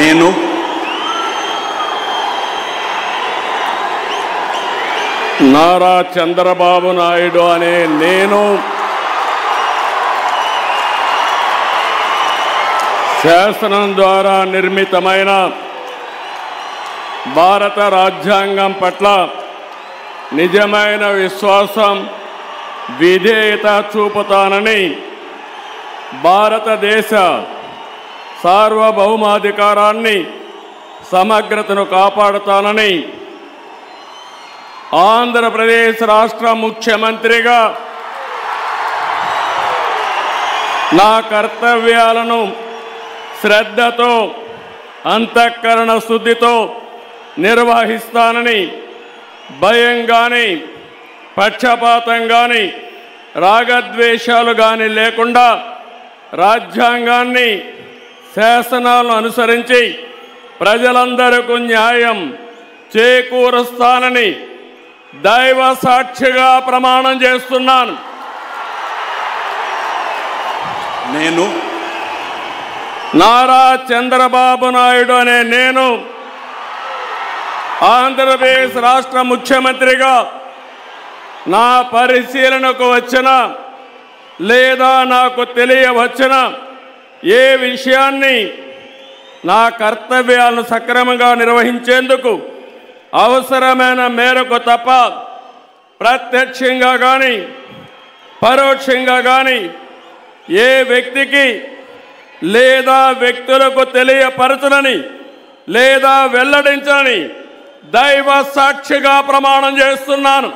నేను నారా చంద్రబాబు నాయుడు అనే నేను శాసనం ద్వారా నిర్మితమైన భారత రాజ్యాంగం పట్ల నిజమైన విశ్వాసం విధేయత చూపుతానని భారతదేశ సార్వభౌమాధికారాన్ని సమగ్రతను కాపాడుతానని ఆంధ్రప్రదేశ్ రాష్ట్ర ముఖ్యమంత్రిగా నా కర్తవ్యాలను శ్రద్ధతో అంతఃకరణ శుద్ధితో నిర్వహిస్తానని భయం కానీ పక్షపాతం కానీ రాగద్వేషాలు కానీ లేకుండా రాజ్యాంగాన్ని శాసనాలను అనుసరించి ప్రజలందరికీ న్యాయం చేకూరుస్తానని దైవ సాక్షిగా ప్రమాణం చేస్తున్నాను. నేను నారా చంద్రబాబు నాయుడు అనే నేను ఆంధ్రప్రదేశ్ రాష్ట్ర ముఖ్యమంత్రిగా నా పరిశీలనకు వచ్చిన లేదా నాకు తెలియవచ్చిన ఏ విషయాన్ని నా కర్తవ్యాలను సక్రమంగా నిర్వహించేందుకు అవసరమైన మేరకు తప్ప ప్రత్యక్షంగా కానీ పరోక్షంగా కానీ ఏ వ్యక్తికి లేదా వ్యక్తులకు తెలియపరచనని లేదా వెల్లడించని దైవ సాక్షిగా ప్రమాణం చేస్తున్నాను.